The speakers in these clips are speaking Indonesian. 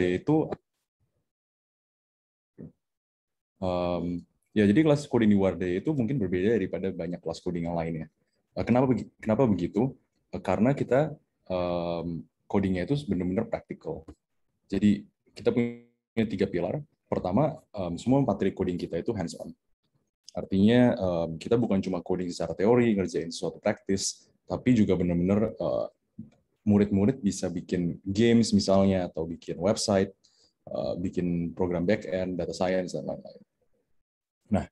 itu ya jadi kelas coding di Wardaya itu mungkin berbeda daripada banyak kelas coding yang lainnya. Kenapa begitu? Karena kita codingnya itu benar-benar praktikal. Jadi kita punya 3 pilar. Pertama, semua materi coding kita itu hands-on. Artinya kita bukan cuma coding secara teori, ngerjain sesuatu praktis, tapi juga benar-benar murid-murid bisa bikin games misalnya, atau bikin website, bikin program back-end, data science, dan lain-lain. Nah,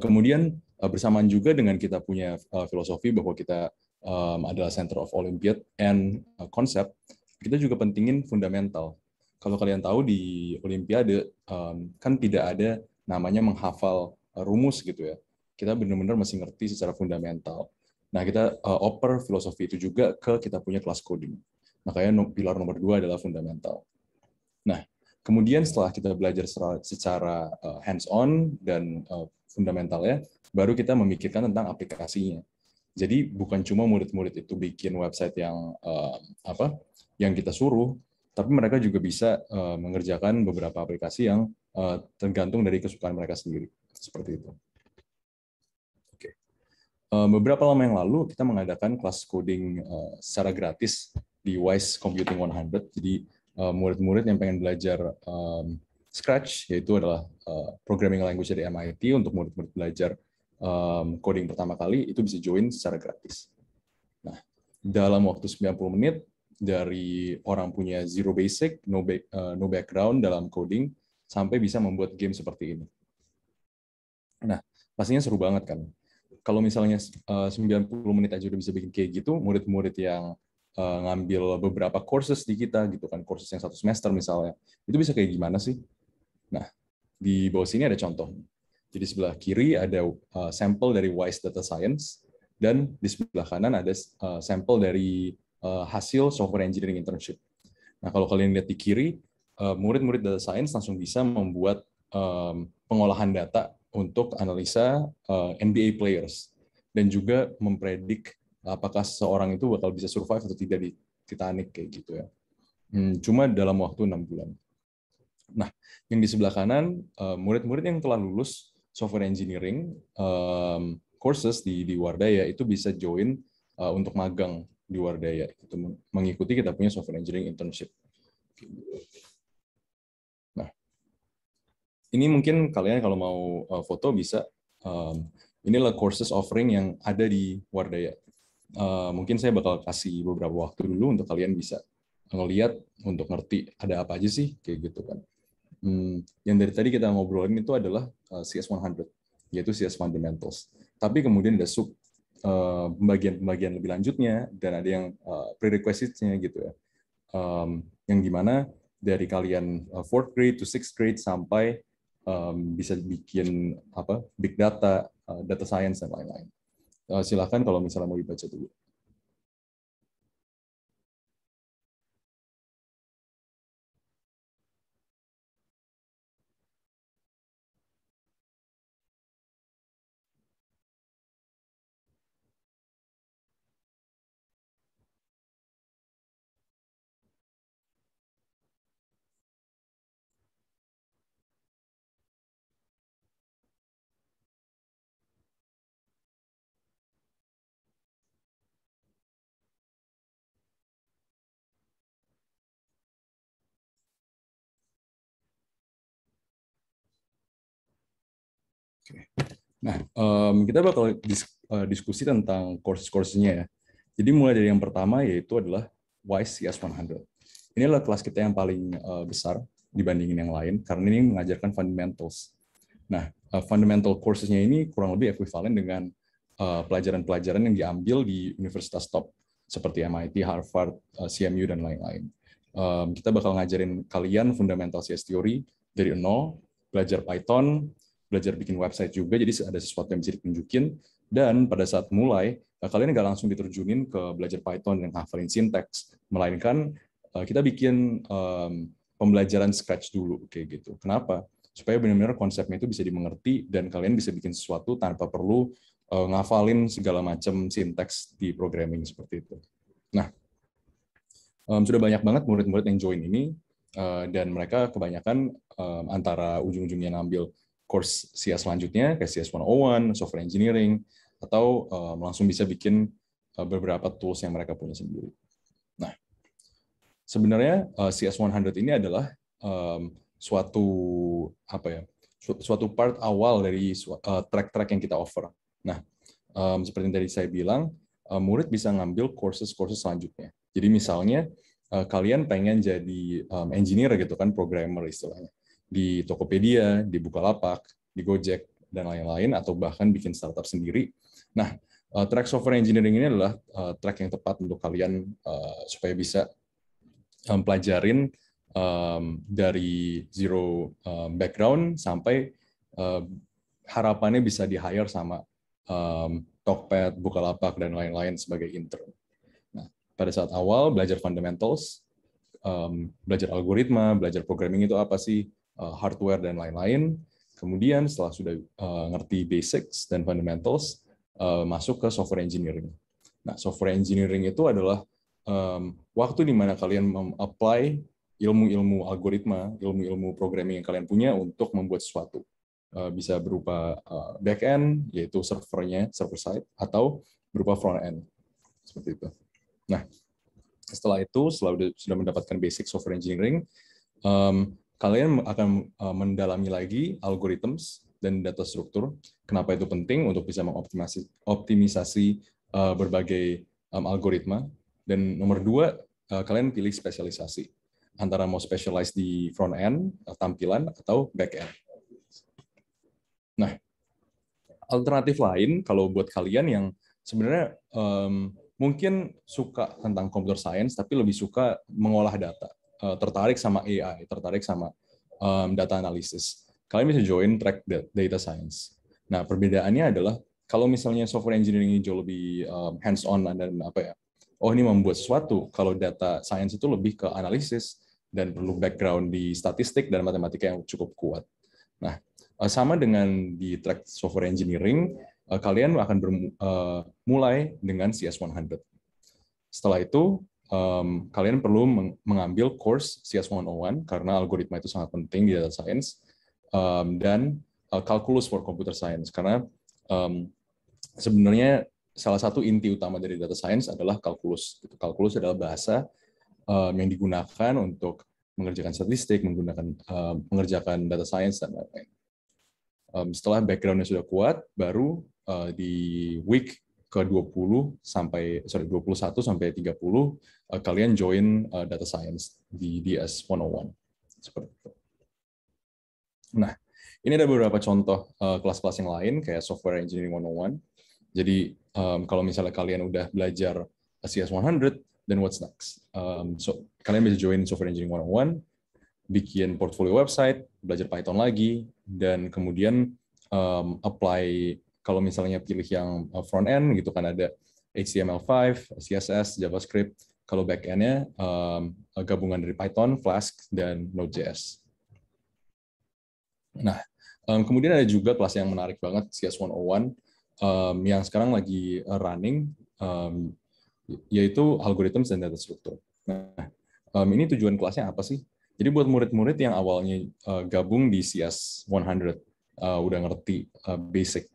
kemudian bersamaan juga dengan kita punya filosofi bahwa kita adalah Center of Olympiad and Concept, kita juga pentingin fundamental. Kalau kalian tahu di Olimpiade kan tidak ada namanya menghafal rumus gitu ya. Kita benar-benar masih ngerti secara fundamental. Nah, kita oper filosofi itu juga ke kita punya kelas coding. Makanya pilar nomor 2 adalah fundamental. Nah, kemudian setelah kita belajar secara hands-on dan fundamentalnya, baru kita memikirkan tentang aplikasinya. Jadi bukan cuma murid-murid itu bikin website yang kita suruh, tapi mereka juga bisa mengerjakan beberapa aplikasi yang tergantung dari kesukaan mereka sendiri. Seperti itu. Oke. Beberapa lama yang lalu kita mengadakan kelas coding secara gratis di WISE Computing 100. Jadi murid-murid yang pengen belajar Scratch, yaitu adalah programming language dari MIT, untuk murid-murid belajar coding pertama kali, itu bisa join secara gratis. Nah, dalam waktu 90 menit, dari orang punya zero basic, no background dalam coding, sampai bisa membuat game seperti ini. Nah, pastinya seru banget kan? Kalau misalnya 90 menit aja udah bisa bikin kayak gitu, murid-murid yang ngambil beberapa courses di kita gitu kan, courses yang 1 semester misalnya, itu bisa kayak gimana sih? Nah, di bawah sini ada contoh. Jadi sebelah kiri ada sampel dari WISE Data Science, dan di sebelah kanan ada sampel dari hasil software engineering internship. Nah, kalau kalian lihat di kiri, murid-murid data science langsung bisa membuat pengolahan data untuk analisa NBA players, dan juga mempredik apakah seseorang itu bakal bisa survive atau tidak di Titanic kayak gitu ya. Cuma dalam waktu 6 bulan. Nah, yang di sebelah kanan, murid-murid yang telah lulus software engineering courses di Wardaya itu bisa join untuk magang di Wardaya, itu mengikuti kita punya software engineering internship. Nah, ini mungkin kalian kalau mau foto bisa. Inilah courses offering yang ada di Wardaya. Mungkin saya bakal kasih beberapa waktu dulu untuk kalian bisa ngelihat untuk ngerti ada apa aja sih kayak gitu kan. Yang dari tadi kita ngobrolin itu adalah CS100, yaitu CS Fundamentals. Tapi kemudian ada sub pembagian lebih lanjutnya, dan ada yang prerequisite-nya gitu ya. Yang dimana dari kalian 4th grade to 6th grade sampai bisa bikin big data, data science, dan lain-lain. Silakan kalau misalnya mau dibaca dulu. Nah, kita bakal diskusi tentang course-course-nya ya. Jadi mulai dari yang pertama, yaitu adalah WISE CS100. Ini adalah kelas kita yang paling besar dibandingin yang lain, karena ini mengajarkan fundamentals. Nah, fundamental courses-nya ini kurang lebih ekuivalen dengan pelajaran-pelajaran yang diambil di universitas top, seperti MIT, Harvard, CMU, dan lain-lain. Kita bakal ngajarin kalian fundamental CS theory dari nol, belajar Python, belajar bikin website juga, jadi ada sesuatu yang bisa ditunjukin. Dan pada saat mulai, kalian nggak langsung diterjunin ke belajar Python yang hafalin sinteks, melainkan kita bikin pembelajaran Scratch dulu kayak gitu. Kenapa? Supaya benar-benar konsepnya itu bisa dimengerti dan kalian bisa bikin sesuatu tanpa perlu ngafalin segala macam sinteks di programming seperti itu. Nah, sudah banyak banget murid-murid yang join ini. Dan mereka kebanyakan antara ujung-ujungnya ngambil course CS selanjutnya, kayak CS 101, Software Engineering, atau langsung bisa bikin beberapa tools yang mereka punya sendiri. Nah, sebenarnya CS 100 ini adalah suatu part awal dari track-track yang kita offer. Nah, seperti yang tadi saya bilang, murid bisa ngambil courses selanjutnya. Jadi misalnya kalian pengen jadi engineer gitu kan, programmer istilahnya, di Tokopedia, di Bukalapak, di Gojek, dan lain-lain, atau bahkan bikin startup sendiri. Nah, track software engineering ini adalah track yang tepat untuk kalian supaya bisa pelajarin dari zero background sampai harapannya bisa di-hire sama Tokped, Bukalapak, dan lain-lain sebagai intern. Nah, pada saat awal belajar fundamentals, belajar algoritma, belajar programming itu apa sih, hardware, dan lain-lain. Kemudian setelah sudah ngerti basics dan fundamentals, masuk ke software engineering. Nah, software engineering itu adalah waktu di mana kalian mem-apply ilmu-ilmu algoritma, ilmu-ilmu programming yang kalian punya untuk membuat sesuatu. Bisa berupa back-end, yaitu servernya, server side, atau berupa front-end. Seperti itu. Nah, setelah itu, sudah mendapatkan basic software engineering, kalian akan mendalami lagi algorithms dan data struktur. Kenapa itu penting? Untuk bisa mengoptimisasi berbagai algoritma. Dan nomor 2, kalian pilih spesialisasi. Antara mau specialize di front-end, tampilan, atau back-end. Nah, alternatif lain kalau buat kalian yang sebenarnya mungkin suka tentang computer science tapi lebih suka mengolah data, tertarik sama AI, tertarik sama data analysis, kalian bisa join track data science. Nah, perbedaannya adalah kalau misalnya software engineering ini jauh lebih hands-on dan ini membuat sesuatu. Kalau data science itu lebih ke analisis dan perlu background di statistik dan matematika yang cukup kuat. Nah, sama dengan di track software engineering, kalian akan mulai dengan CS 100. Setelah itu, kalian perlu mengambil course CS 101 karena algoritma itu sangat penting di data science, dan calculus for computer science karena sebenarnya salah satu inti utama dari data science adalah calculus. Calculus adalah bahasa yang digunakan untuk mengerjakan statistik, mengerjakan data science, dan lain-lain. Setelah background-nya sudah kuat, baru di week ke-21 sampai 30 kalian join data science di DS 101. Seperti itu. Nah, ini ada beberapa contoh kelas-kelas yang lain kayak Software Engineering 101. Jadi kalau misalnya kalian udah belajar CS 100, then what's next? So kalian bisa join Software Engineering 101, bikin portfolio website, belajar Python lagi, dan kemudian apply kalau misalnya pilih yang front end gitu kan ada HTML5, CSS, JavaScript. Kalau back end-nya gabungan dari Python, Flask, dan Node.js. Nah, kemudian ada juga kelas yang menarik banget, CS 101, yang sekarang lagi running, yaitu algorithms dan data structure. Nah, ini tujuan kelasnya apa sih? Jadi buat murid-murid yang awalnya gabung di CS 100, udah ngerti basic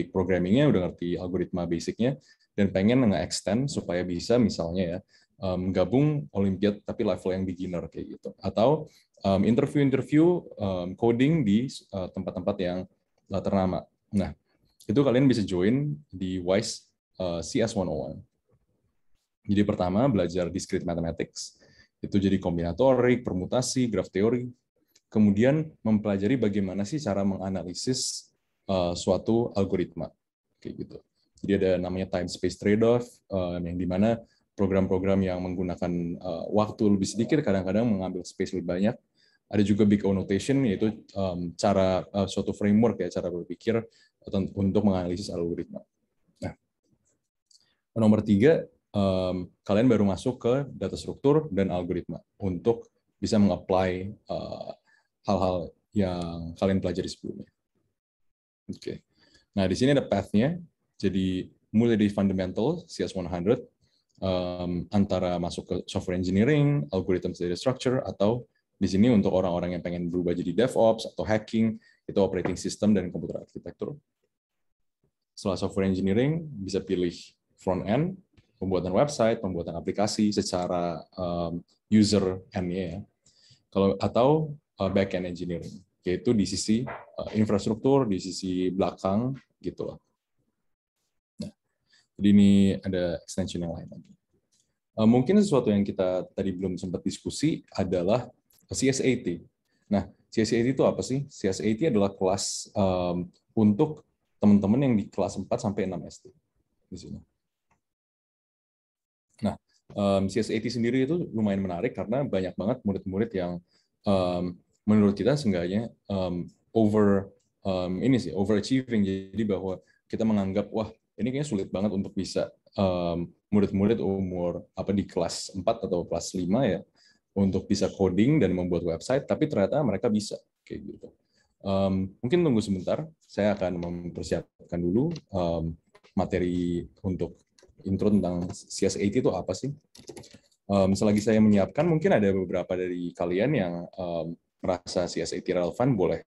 programmingnya, udah ngerti algoritma basicnya, dan pengen nge-extend supaya bisa misalnya ya gabung Olimpiad tapi level yang beginner kayak gitu, atau interview coding di tempat-tempat yang ternama. Nah, itu kalian bisa join di WISE CS 101. Jadi pertama belajar discrete mathematics, itu jadi kombinatorik, permutasi, graf teori. Kemudian mempelajari bagaimana sih cara menganalisis suatu algoritma, kayak gitu. Jadi ada namanya time space trade-off, yang dimana program-program yang menggunakan waktu lebih sedikit kadang-kadang mengambil space lebih banyak. Ada juga big O notation, yaitu cara suatu framework ya, cara berpikir untuk menganalisis algoritma. Nah, nomor 3, kalian baru masuk ke data struktur dan algoritma untuk bisa meng-apply hal-hal yang kalian pelajari sebelumnya. Oke. Nah, di sini ada path-nya. Jadi mulai dari fundamental CS 100, antara masuk ke software engineering, algorithm data structure, atau di sini untuk orang-orang yang pengen berubah jadi DevOps atau hacking, itu operating system dan computer architecture. Setelah software engineering, bisa pilih front end, pembuatan website, pembuatan aplikasi secara user end-nya ya. Atau back end engineering, yaitu di sisi infrastruktur, di sisi belakang gitu lah. Nah, jadi ini ada extension yang lain lagi. Mungkin sesuatu yang kita tadi belum sempat diskusi adalah CSAT. Nah, CSAT itu apa sih? CSAT adalah kelas untuk teman-teman yang di kelas 4 sampai 6 SD di sini. Nah, CSAT sendiri itu lumayan menarik karena banyak banget murid-murid yang menurut kita seenggaknya overachieving. Jadi bahwa kita menganggap wah ini kayaknya sulit banget untuk bisa murid-murid umur di kelas 4 atau kelas 5 ya untuk bisa coding dan membuat website, tapi ternyata mereka bisa kayak gitu. Mungkin tunggu sebentar, saya akan mempersiapkan dulu materi untuk intro tentang CSAT itu apa sih. Selagi saya menyiapkan, mungkin ada beberapa dari kalian yang merasa CSAT relevan, boleh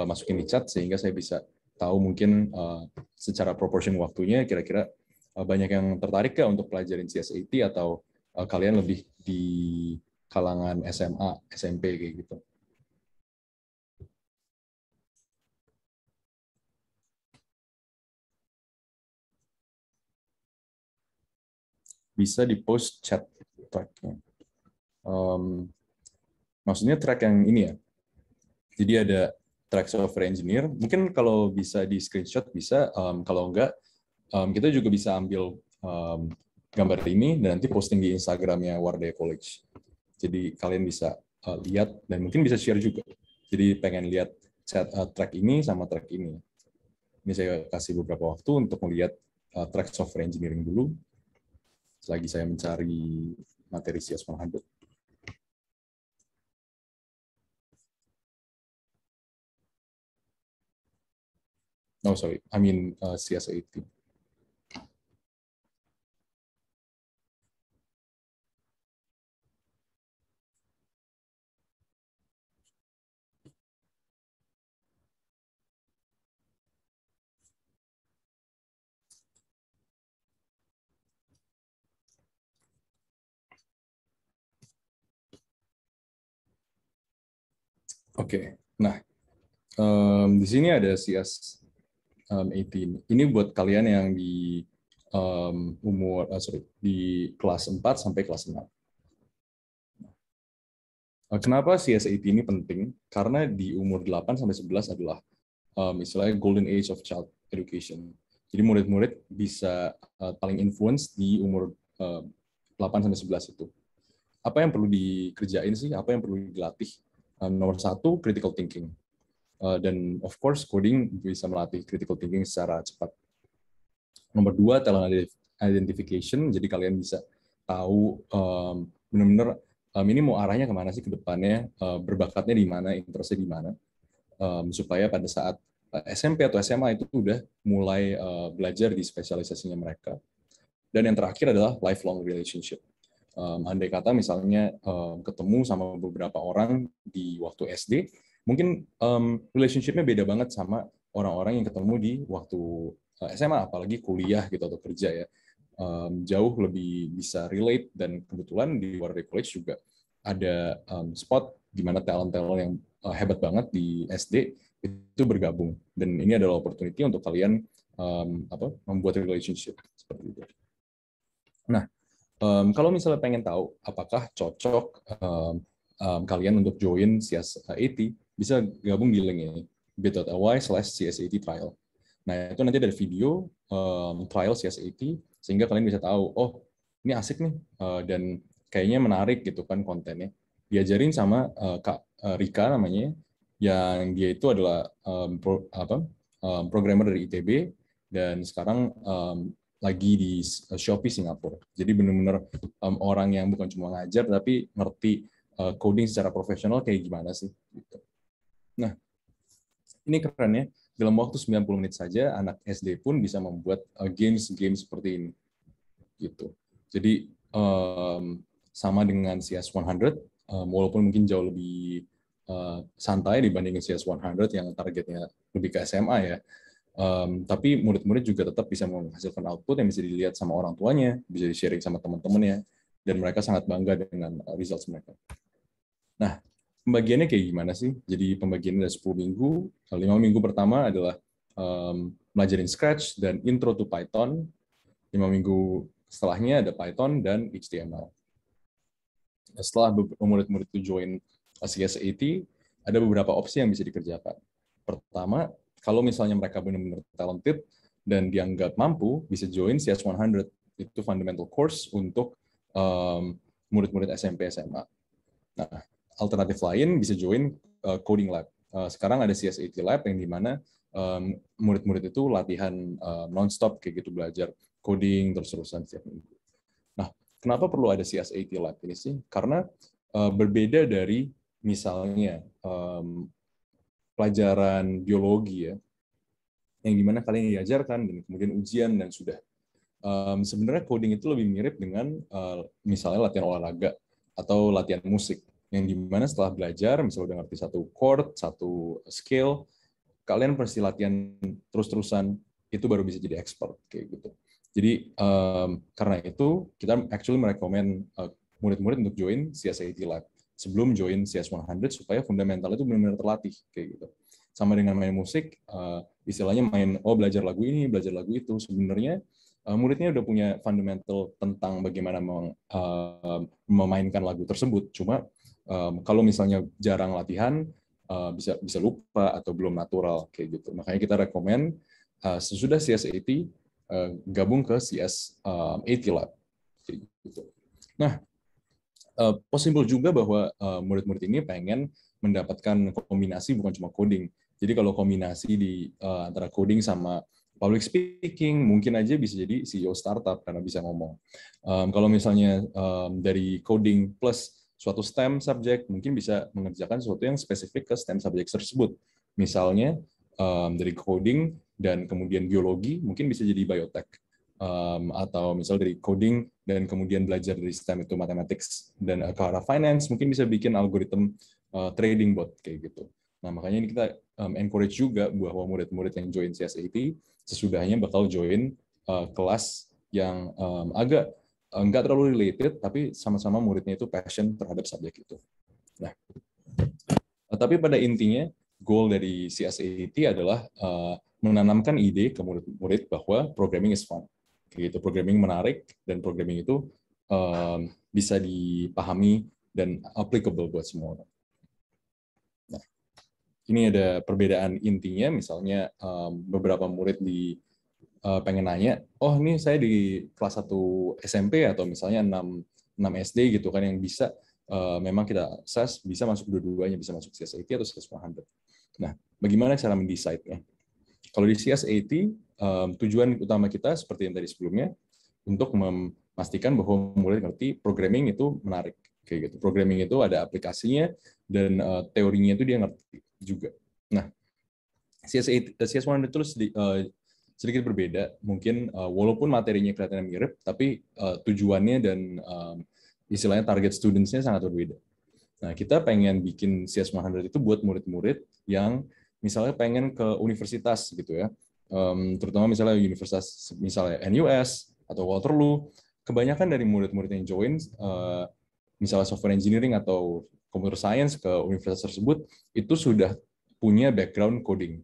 masukin di chat sehingga saya bisa tahu mungkin secara proportion waktunya kira-kira banyak yang tertarik nggak untuk pelajarin CSAT atau kalian lebih di kalangan SMA, SMP kayak gitu. Bisa di post chat tracknya. Maksudnya track yang ini ya. Jadi ada track software engineer. Mungkin kalau bisa di screenshot bisa. Kalau enggak, kita juga bisa ambil gambar ini dan nanti posting di Instagramnya Wardaya College. Jadi kalian bisa lihat dan mungkin bisa share juga. Jadi pengen lihat track ini sama track ini. Ini saya kasih beberapa waktu untuk melihat track software engineering dulu. Selagi saya mencari materi CS100. No, sorry. I mean CS80. Oke. Nah, di sini ada CS18. Ini buat kalian yang di di kelas 4 sampai kelas 6. Kenapa CS18 ini penting? Karena di umur 8 sampai 11 adalah istilahnya golden age of child education. Jadi murid-murid bisa paling influence di umur 8 sampai 11 itu. Apa yang perlu dikerjain sih? Apa yang perlu dilatih? Nomor satu, critical thinking. Dan of course, coding bisa melatih critical thinking secara cepat. Nomor dua, talent identification. Jadi kalian bisa tahu benar-benar ini mau arahnya kemana sih ke depannya, berbakatnya di mana, interestnya di mana. Supaya pada saat SMP atau SMA itu udah mulai belajar di spesialisasinya mereka. Dan yang terakhir adalah lifelong relationship. Andai kata misalnya ketemu sama beberapa orang di waktu SD, mungkin relationship-nya beda banget sama orang-orang yang ketemu di waktu SMA, apalagi kuliah gitu atau kerja ya. Jauh lebih bisa relate, dan kebetulan di Wardah College juga ada spot di mana talent-talent yang hebat banget di SD itu bergabung, dan ini adalah opportunity untuk kalian membuat relationship seperti itu. Nah, kalau misalnya pengen tahu apakah cocok kalian untuk join CS80, bisa gabung di link ini, bit.ly/CSAT trial. Nah, itu nanti ada video trial CS80, sehingga kalian bisa tahu, oh ini asik nih, dan kayaknya menarik gitu kan kontennya. Diajarin sama Kak Rika namanya, yang dia itu adalah programmer dari ITB, dan sekarang lagi di Shopee Singapura. Jadi benar-benar orang yang bukan cuma ngajar, tapi ngerti coding secara profesional kayak gimana sih. Gitu. Nah, ini keren ya. Dalam waktu 90 menit saja, anak SD pun bisa membuat games seperti ini. Gitu. Jadi sama dengan CS100, walaupun mungkin jauh lebih santai dibandingin CS100 yang targetnya lebih ke SMA ya. Tapi murid-murid juga tetap bisa menghasilkan output yang bisa dilihat sama orang tuanya, bisa di-sharing sama teman-temannya, dan mereka sangat bangga dengan results mereka. Nah, pembagiannya kayak gimana sih? Jadi pembagiannya ada 10 minggu. 5 minggu pertama adalah belajarin Scratch dan Intro to Python. 5 minggu setelahnya ada Python dan HTML. Setelah murid-murid itu join CS80, ada beberapa opsi yang bisa dikerjakan. Pertama, kalau misalnya mereka benar-benar talented dan dianggap mampu, bisa join CS100. Itu fundamental course untuk murid-murid SMP SMA. Nah, alternatif lain bisa join coding lab. Sekarang ada CS80 lab yang dimana murid-murid itu latihan non-stop kayak gitu, belajar coding terus-terusan setiap minggu. Nah, kenapa perlu ada CS80 lab ini sih? Karena berbeda dari misalnya pelajaran biologi ya, yang dimana kalian diajarkan dan kemudian ujian dan sudah. Sebenarnya coding itu lebih mirip dengan misalnya latihan olahraga atau latihan musik, yang dimana setelah belajar, misalnya udah ngerti satu chord, satu scale, kalian pasti latihan terus-terusan, itu baru bisa jadi expert kayak gitu. Jadi karena itu kita actually merekomend murid-murid untuk join CS80 Lab sebelum join CS100 supaya fundamental itu benar-benar terlatih kayak gitu. Sama dengan main musik, istilahnya belajar lagu ini, belajar lagu itu, sebenarnya muridnya udah punya fundamental tentang bagaimana memainkan lagu tersebut. Cuma kalau misalnya jarang latihan, bisa lupa atau belum natural kayak gitu. Makanya kita rekomend sesudah CS80 gabung ke CS80 Lab. Kayak gitu. Nah, possible juga bahwa murid-murid ini pengen mendapatkan kombinasi bukan cuma coding. Jadi kalau kombinasi di antara coding sama public speaking, mungkin aja bisa jadi CEO startup karena bisa ngomong. Kalau misalnya dari coding plus suatu STEM subject, mungkin bisa mengerjakan sesuatu yang spesifik ke STEM subject tersebut. Misalnya dari coding dan kemudian biologi, mungkin bisa jadi biotech. Atau misal dari coding dan kemudian belajar dari STEM itu mathematics dan ke arah finance, mungkin bisa bikin algoritma trading bot kayak gitu. Nah, makanya ini kita encourage juga bahwa murid-murid yang join CS80 sesudahnya bakal join kelas yang agak nggak terlalu related, tapi sama-sama muridnya itu passion terhadap subjek itu. Nah, tapi pada intinya goal dari CS80 adalah menanamkan ide ke murid-murid bahwa programming is fun. Kayak gitu, programming menarik dan programming itu bisa dipahami dan applicable buat semua orang. Nah, ini ada perbedaan intinya, misalnya beberapa murid pengen nanya, oh ini saya di kelas 1 SMP atau misalnya 6 SD gitu kan, yang bisa memang kita assess bisa masuk dua-duanya, bisa masuk CS80 atau CS100. Nah, bagaimana cara mendecide-nya? Kalau di CS80, tujuan utama kita seperti yang tadi sebelumnya, untuk memastikan bahwa murid ngerti programming itu menarik. Kayak gitu. Programming itu ada aplikasinya dan teorinya itu dia ngerti juga. Nah, CS100 terus sedikit berbeda. Mungkin walaupun materinya kelihatannya mirip, tapi tujuannya dan istilahnya target students-nya sangat berbeda. Nah, kita pengen bikin CS100 itu buat murid-murid yang misalnya pengen ke universitas gitu ya. Terutama misalnya universitas misalnya NUS atau Waterloo. Kebanyakan dari murid-murid yang join misalnya software engineering atau computer science ke universitas tersebut itu sudah punya background coding.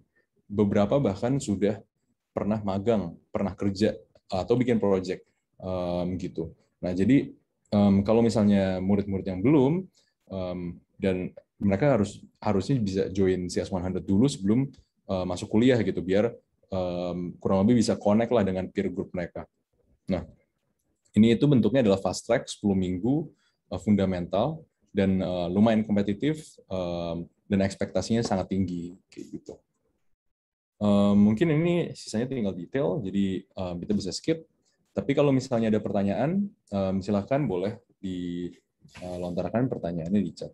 Beberapa bahkan sudah pernah magang, pernah kerja atau bikin project gitu. Nah, jadi kalau misalnya murid-murid yang belum dan mereka harusnya bisa join CS100 dulu sebelum masuk kuliah gitu, biar kurang lebih bisa connect lah dengan peer group mereka. Nah, ini itu bentuknya adalah fast track 10 minggu fundamental dan lumayan kompetitif dan ekspektasinya sangat tinggi kayak gitu. Mungkin ini sisanya tinggal detail, jadi kita bisa skip. Tapi kalau misalnya ada pertanyaan, silakan boleh dilontarkan pertanyaannya di chat.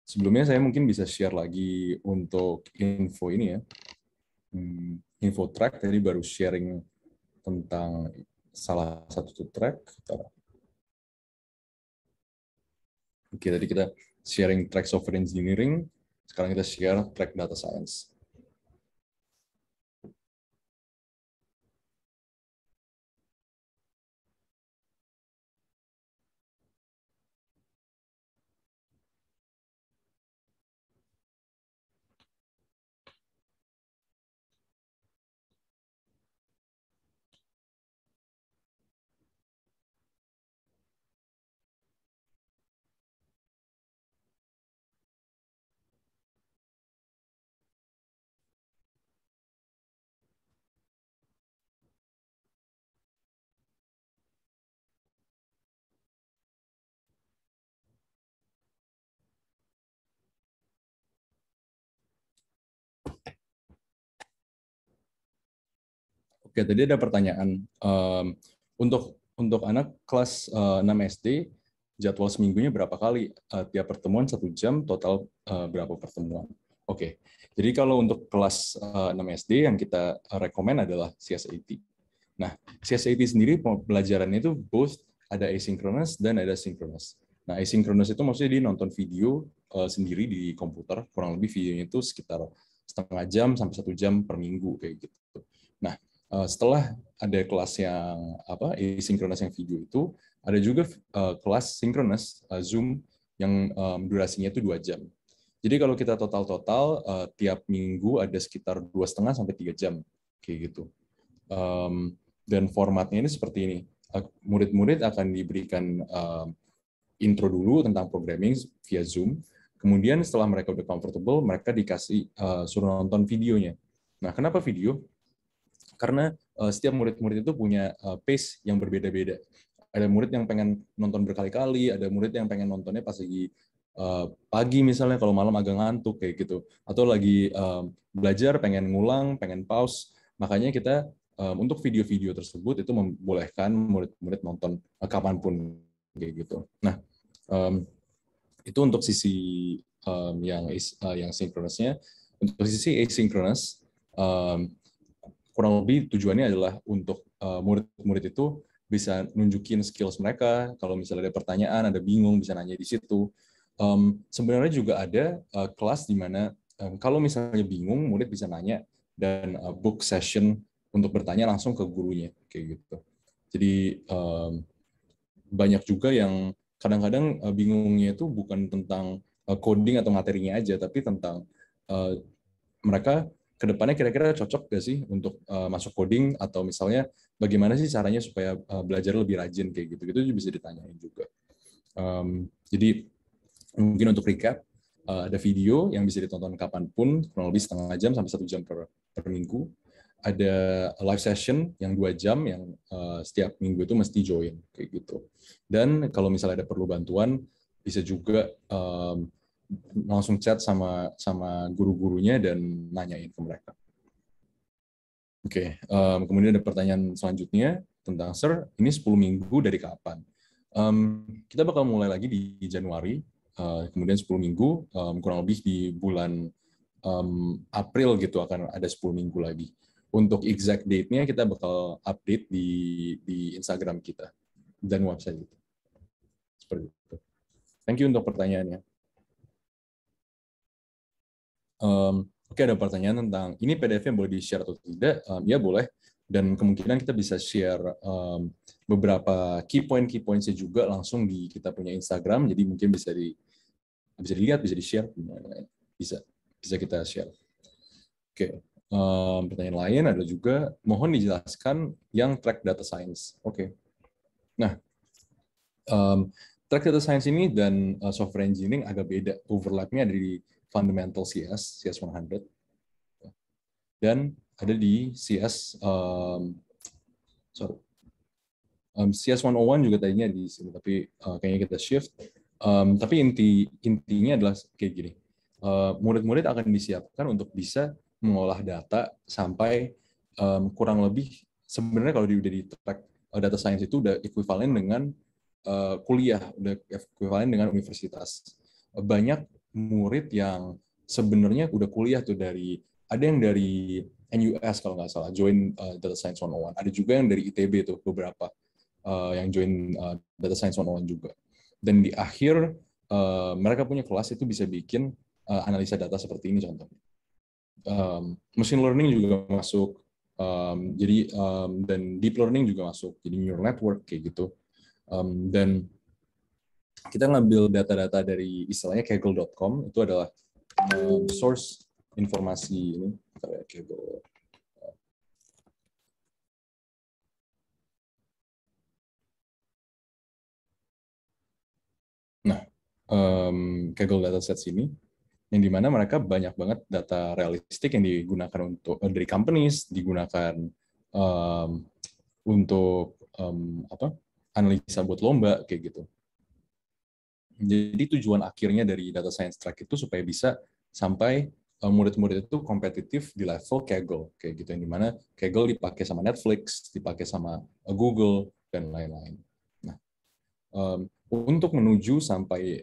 Sebelumnya saya mungkin bisa share lagi untuk info ini ya. Info track tadi baru sharing tentang salah satu track. Oke, tadi kita sharing track software engineering, sekarang kita share track data science. Oke, tadi ada pertanyaan. Untuk anak kelas 6 SD, jadwal seminggunya berapa kali? Tiap pertemuan 1 jam, total berapa pertemuan? Oke, jadi kalau untuk kelas 6 SD yang kita rekomen adalah CS80. Nah, CS80 sendiri pelajarannya itu both ada asynchronous dan ada synchronous. Nah, asynchronous itu maksudnya dia nonton video sendiri di komputer, kurang lebih videonya itu sekitar setengah jam sampai 1 jam per minggu kayak gitu. Nah, setelah ada kelas yang asynchronous yang video itu, ada juga kelas synchronous Zoom yang durasinya itu 2 jam. Jadi kalau kita total tiap minggu ada sekitar 2,5 sampai 3 jam kayak gitu. Dan formatnya ini seperti ini. Murid-murid akan diberikan intro dulu tentang programming via Zoom. Kemudian setelah mereka udah comfortable, mereka dikasih suruh nonton videonya. Nah, kenapa video? Karena setiap murid-murid itu punya pace yang berbeda-beda. Ada murid yang pengen nonton berkali-kali, ada murid yang pengen nontonnya pas lagi pagi misalnya, kalau malam agak ngantuk kayak gitu. Atau lagi belajar, pengen ngulang, pengen pause. Makanya kita untuk video-video tersebut itu membolehkan murid-murid nonton kapanpun kayak gitu. Nah, itu untuk sisi yang sinkronusnya. Untuk sisi asynchronous, kurang lebih tujuannya adalah untuk murid-murid itu bisa nunjukin skills mereka. Kalau misalnya ada pertanyaan, ada bingung, bisa nanya di situ. Sebenarnya juga ada kelas di mana kalau misalnya bingung, murid bisa nanya dan book session untuk bertanya langsung ke gurunya, kayak gitu. Jadi banyak juga yang kadang-kadang bingungnya itu bukan tentang coding atau materinya aja, tapi tentang mereka kedepannya kira-kira cocok gak sih untuk masuk coding, atau misalnya bagaimana sih caranya supaya belajar lebih rajin kayak gitu-gitu bisa ditanyain juga. Jadi mungkin untuk recap, ada video yang bisa ditonton kapanpun, kurang lebih setengah jam sampai 1 jam per minggu. Ada live session yang 2 jam yang setiap minggu itu mesti join kayak gitu. Dan kalau misalnya ada perlu bantuan, bisa juga langsung chat sama guru-gurunya dan nanyain ke mereka. Oke, kemudian ada pertanyaan selanjutnya tentang, Sir, ini 10 minggu dari kapan? Kita bakal mulai lagi di Januari, kemudian 10 minggu, kurang lebih di bulan April gitu akan ada 10 minggu lagi. Untuk exact date-nya kita bakal update di Instagram kita dan website kita. Seperti itu. Thank you untuk pertanyaannya. Oke, ada pertanyaan tentang ini PDF-nya boleh di-share atau tidak? Ya boleh. Dan kemungkinan kita bisa share beberapa key points-nya juga langsung di kita punya Instagram. Jadi mungkin bisa dilihat, bisa di-share, bisa kita share. Oke. Pertanyaan lain ada juga, mohon dijelaskan yang track data science. Oke. Nah, track data science ini dan software engineering agak beda. Overlapnya ada di fundamental CS 100, dan ada di CS CS 101 juga tadinya di sini, tapi kayaknya kita shift. Tapi intinya adalah kayak gini. Murid-murid akan disiapkan untuk bisa mengolah data sampai kurang lebih, sebenarnya kalau udah di track data science itu udah ekuivalen dengan kuliah, udah ekuivalen dengan universitas. Banyak murid yang sebenarnya udah kuliah tuh, ada yang dari NUS kalau nggak salah, join Data Science 101. Ada juga yang dari ITB tuh beberapa yang join Data Science 101 juga. Dan di akhir mereka punya kelas itu bisa bikin analisa data seperti ini contohnya. Machine learning juga masuk, jadi dan deep learning juga masuk, jadi neural network kayak gitu. Dan kita ngambil data-data dari istilahnya kaggle.com, itu adalah source informasi ini, Kaggle. Nah, Kaggle datasets ini, yang dimana mereka banyak banget data realistik yang digunakan untuk dari companies, digunakan untuk apa analisa buat lomba kayak gitu. Jadi tujuan akhirnya dari data science track itu supaya bisa sampai murid-murid itu kompetitif di level Kaggle kayak gitu, yang dimana Kaggle dipakai sama Netflix, dipakai sama Google dan lain-lain. Nah, untuk menuju sampai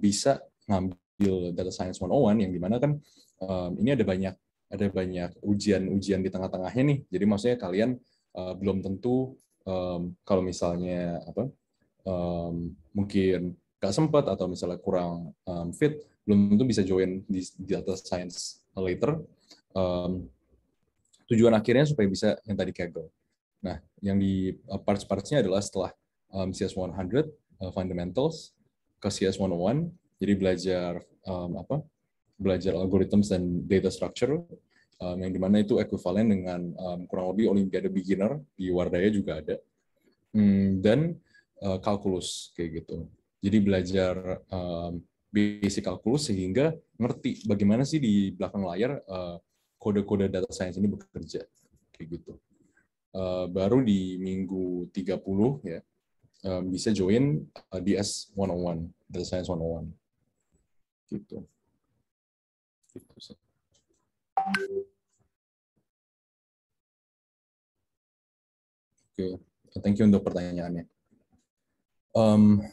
bisa ngambil data science 101 yang dimana kan ini ada banyak ujian di tengah-tengahnya nih. Jadi maksudnya kalian belum tentu kalau misalnya mungkin nggak sempat atau misalnya kurang fit, belum tentu bisa join di data science later. Tujuan akhirnya supaya bisa yang tadi Kaggle. Nah, yang di parts-partsnya adalah setelah CS100 fundamentals ke CS101, jadi belajar belajar algorithms dan data structure, yang dimana itu ekuivalen dengan kurang lebih Olimpiade beginner di Wardaya juga ada, dan kalkulus kayak gitu. Jadi belajar basic kalkulus sehingga ngerti bagaimana sih di belakang layar kode-kode data science ini bekerja kayak gitu. Baru di minggu 30 ya bisa join DS 101, Data Science 101 gitu. Gitu sih. Oke, thank you untuk pertanyaannya.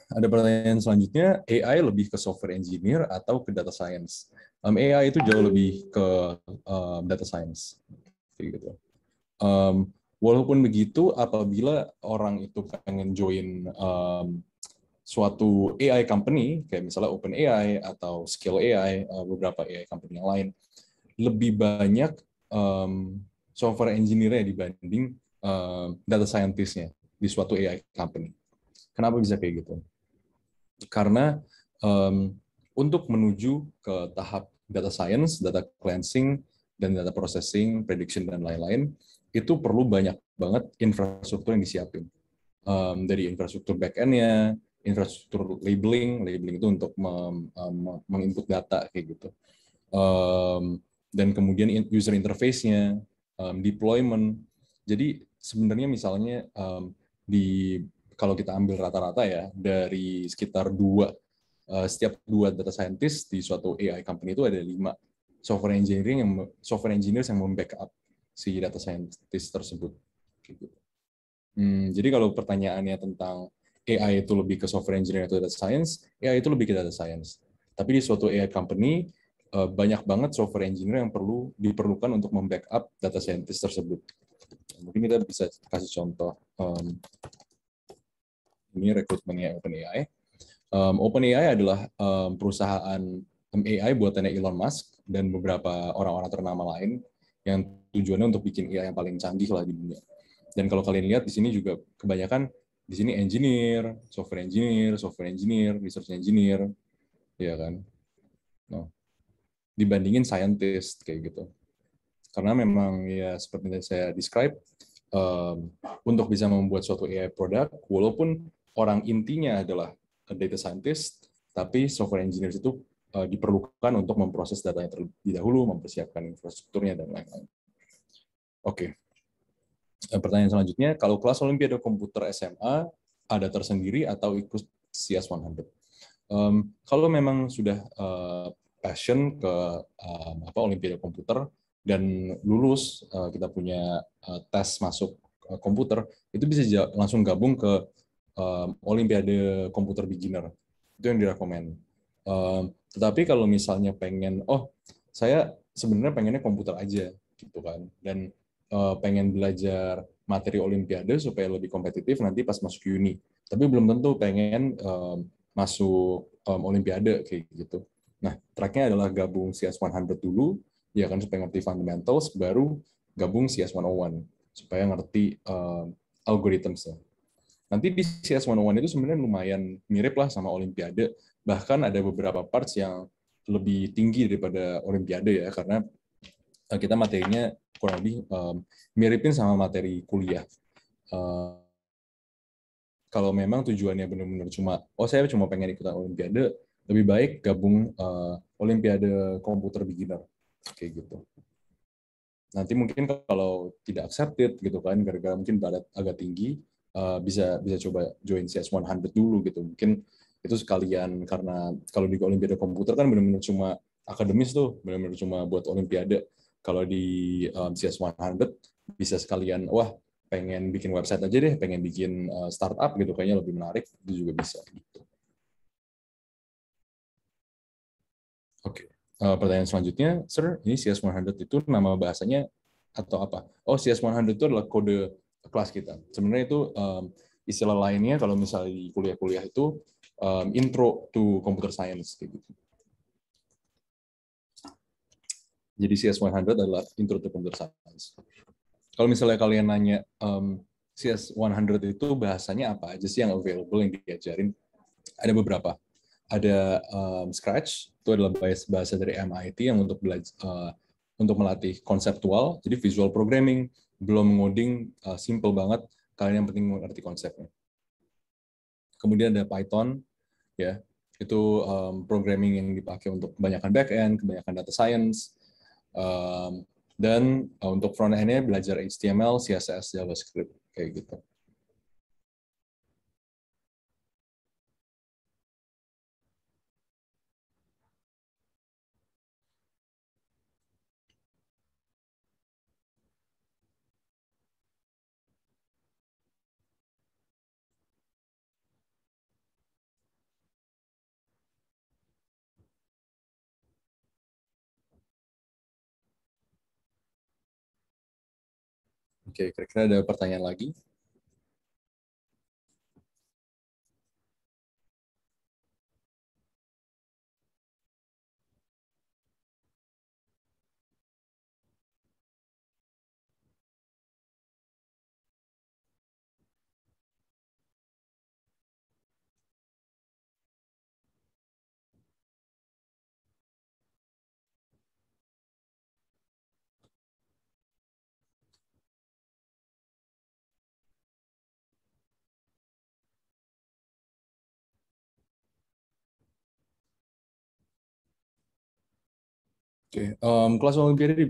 Ada pertanyaan selanjutnya, AI lebih ke software engineer atau ke data science? AI itu jauh lebih ke data science, kayak gitu. Walaupun begitu, apabila orang itu pengen join suatu AI company, kayak misalnya OpenAI atau Scale AI, beberapa AI company yang lain, lebih banyak software engineer-nya dibanding data scientist-nya di suatu AI company. Kenapa bisa kayak gitu? Karena untuk menuju ke tahap data science, data cleansing, dan data processing, prediction, dan lain-lain, itu perlu banyak banget infrastruktur yang disiapin. Dari infrastruktur back-end-nya, infrastruktur labeling itu untuk menginput data, kayak gitu. Dan kemudian user interface-nya, deployment. Jadi sebenarnya misalnya di kalau kita ambil rata-rata ya, dari sekitar setiap dua data scientist di suatu AI company itu ada 5 software engineers yang membackup si data scientist tersebut. Jadi kalau pertanyaannya tentang AI itu lebih ke software engineering atau data science, AI itu lebih ke data science. Tapi di suatu AI company, banyak banget software engineer yang diperlukan untuk membackup data scientist tersebut. Mungkin kita bisa kasih contoh. Ini rekrutmennya OpenAI. OpenAI adalah perusahaan AI buatannya Elon Musk dan beberapa orang-orang ternama lain yang tujuannya untuk bikin AI yang paling canggih lah di dunia. Dan kalau kalian lihat di sini juga kebanyakan di sini engineer, software engineer, research engineer, ya kan. Nah, dibandingin scientist kayak gitu. Karena memang ya seperti yang saya describe, untuk bisa membuat suatu AI product, walaupun orang intinya adalah data scientist, tapi software engineer itu diperlukan untuk memproses data yang terlebih dahulu, mempersiapkan infrastrukturnya, dan lain-lain. Oke. Pertanyaan selanjutnya, kalau kelas Olimpiade Komputer SMA ada tersendiri atau ikut CS100? Kalau memang sudah passion ke Olimpiade Komputer dan lulus, kita punya tes masuk komputer, itu bisa langsung gabung ke Olimpiade Komputer Beginner. Itu yang direkomend. Tetapi kalau misalnya pengen, saya sebenarnya pengennya komputer aja, gitu kan. Dan pengen belajar materi Olimpiade supaya lebih kompetitif nanti pas masuk uni. Tapi belum tentu pengen masuk Olimpiade kayak gitu. Nah, tracknya adalah gabung CS 100 dulu, ya kan supaya ngerti fundamentals, baru gabung CS 101 supaya ngerti algorithms. Nanti di CS 101 itu sebenarnya lumayan mirip lah sama Olimpiade, bahkan ada beberapa parts yang lebih tinggi daripada Olimpiade ya, karena kita materinya kurang lebih miripin sama materi kuliah. Kalau memang tujuannya benar-benar cuma, oh saya cuma pengen ikutan Olimpiade, lebih baik gabung Olimpiade komputer beginner, kayak gitu. Nanti mungkin kalau tidak accepted gitu kan, gara-gara mungkin barat agak tinggi, bisa coba join CS 100 dulu gitu. Mungkin itu sekalian, karena kalau di Olimpiade komputer kan benar-benar cuma akademis tuh, benar-benar cuma buat Olimpiade. Kalau di CS 100 bisa sekalian, wah pengen bikin website aja deh, pengen bikin startup gitu, kayaknya lebih menarik, itu juga bisa gitu. Oke. Pertanyaan selanjutnya, Sir, ini CS 100 itu nama bahasanya atau apa? Oh, CS 100 itu adalah kode kelas kita. Sebenarnya itu istilah lainnya kalau misalnya di kuliah-kuliah itu intro to computer science kayak gitu. Jadi CS 100 adalah intro to computer science. Kalau misalnya kalian nanya CS 100 itu bahasanya apa aja sih yang available yang diajarin? Ada beberapa. Ada Scratch, itu adalah bahasa dari MIT yang untuk belajar untuk melatih konseptual, jadi visual programming, belum ngoding, simple banget, kalian yang penting mengerti konsepnya. Kemudian ada Python, ya, itu programming yang dipakai untuk kebanyakan back-end, kebanyakan data science, dan untuk front-end-nya belajar HTML, CSS, JavaScript, kayak gitu. Oke, kira-kira ada pertanyaan lagi? Oke, kelas Olimpiade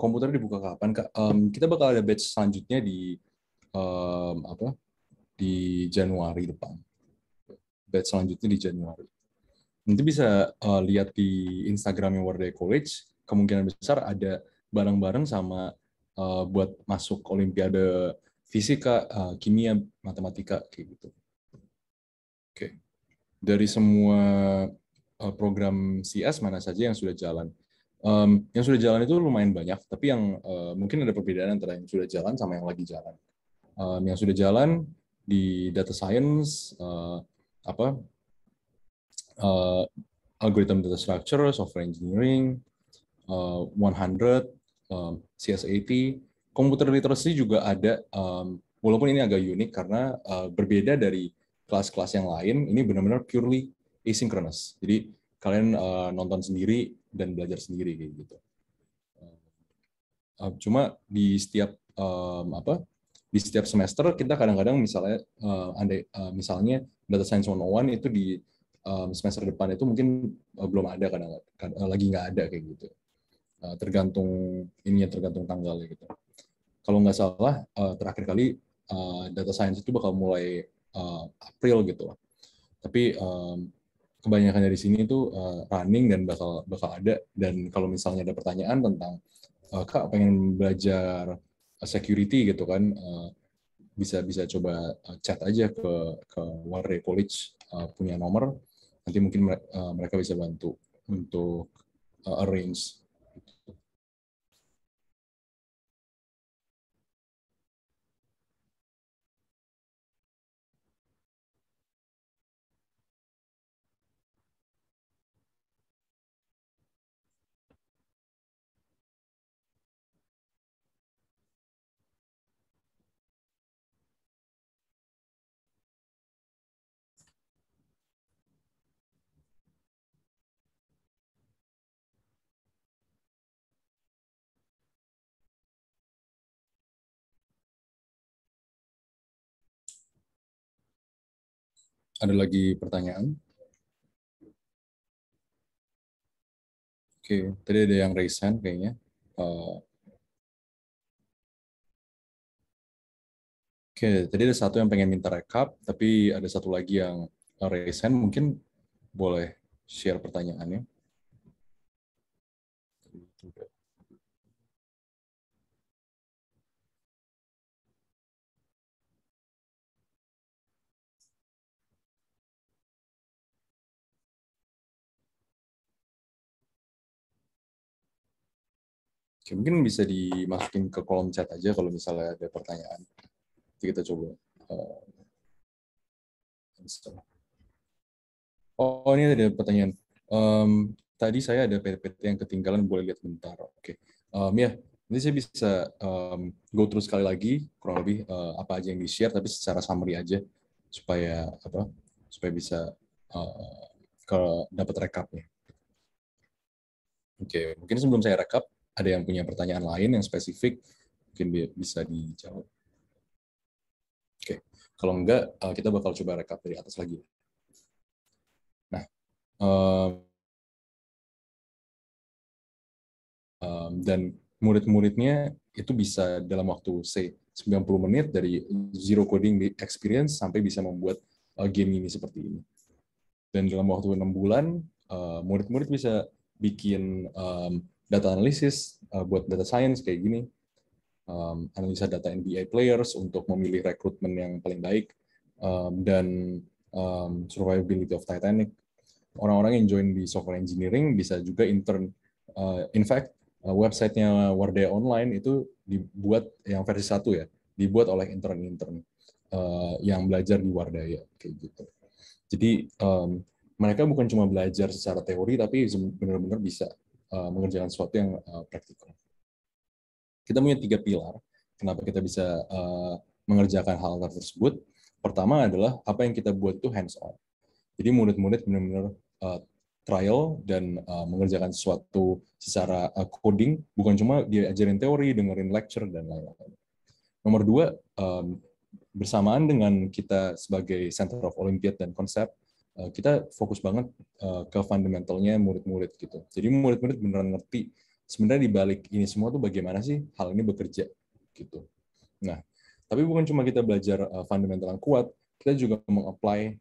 komputer dibuka kapan, Kak? Kita bakal ada batch selanjutnya di apa? Di Januari depan. Batch selanjutnya di Januari. Nanti bisa lihat di Instagramnya Warday College. Kemungkinan besar ada bareng-bareng sama buat masuk Olimpiade fisika, kimia, matematika kayak gitu. Oke. Dari semua program CS mana saja yang sudah jalan? Yang sudah jalan itu lumayan banyak, tapi yang mungkin ada perbedaan antara yang sudah jalan sama yang lagi jalan. Yang sudah jalan di data science, apa uh, algorithm data structure, software engineering, 100, CS80, computer literacy juga ada. Walaupun ini agak unik karena berbeda dari kelas-kelas yang lain, ini benar-benar purely asynchronous. Jadi kalian nonton sendiri dan belajar sendiri kayak gitu. Cuma di setiap apa di setiap semester kita kadang-kadang misalnya misalnya data science 101 itu di semester depan itu mungkin belum ada, kadang lagi nggak ada kayak gitu. Tergantung ininya, tergantung tanggalnya gitu. Kalau nggak salah terakhir kali data science itu bakal mulai April gitu. Tapi kebanyakan dari sini itu running dan bakal ada. Dan kalau misalnya ada pertanyaan tentang Kak pengen belajar security gitu kan, bisa bisa coba chat aja ke Warday College, punya nomor, nanti mungkin mereka bisa bantu untuk arrange. Ada lagi pertanyaan? Oke, tadi ada yang raise hand kayaknya. Oke, tadi ada satu yang pengen minta recap, tapi ada satu lagi yang raise hand. Mungkin boleh share pertanyaannya. Oke, mungkin bisa dimasukin ke kolom chat aja kalau misalnya ada pertanyaan. Jadi kita coba. eh, answer. Oh, ini ada pertanyaan. Tadi saya ada PPT yang ketinggalan, boleh lihat bentar. Oke. Ya, nanti saya bisa go through sekali lagi, kurang lebih apa aja yang di-share, tapi secara summary aja, supaya apa? Supaya bisa uh, dapat rekapnya. Oke, mungkin sebelum saya rekap, ada yang punya pertanyaan lain yang spesifik, mungkin bisa dijawab. Oke, kalau enggak, kita bakal coba rekap dari atas lagi. Nah, dan murid-muridnya itu bisa dalam waktu, say, 90 menit dari zero coding experience sampai bisa membuat game ini seperti ini. Dan dalam waktu 6 bulan, murid-murid bisa bikin data analisis buat data science kayak gini, analisa data NBA players untuk memilih rekrutmen yang paling baik, dan survivability of Titanic. Orang-orang yang join di software engineering bisa juga intern. In fact, websitenya Wardaya Online itu dibuat yang versi 1 ya, dibuat oleh intern-intern yang belajar di Wardaya kayak gitu. Jadi mereka bukan cuma belajar secara teori, tapi benar-benar bisa mengerjakan sesuatu yang praktikal. Kita punya 3 pilar kenapa kita bisa mengerjakan hal tersebut. Pertama adalah apa yang kita buat itu hands on. Jadi murid-murid benar-benar trial dan mengerjakan sesuatu secara coding, bukan cuma diajarin teori, dengerin lecture, dan lain-lain. Nomor 2, bersamaan dengan kita sebagai Center of Olympiad dan konsep, kita fokus banget ke fundamentalnya murid-murid gitu. Jadi murid-murid beneran ngerti sebenarnya di balik ini semua tuh bagaimana sih hal ini bekerja gitu. Nah, tapi bukan cuma kita belajar fundamental yang kuat, kita juga meng-apply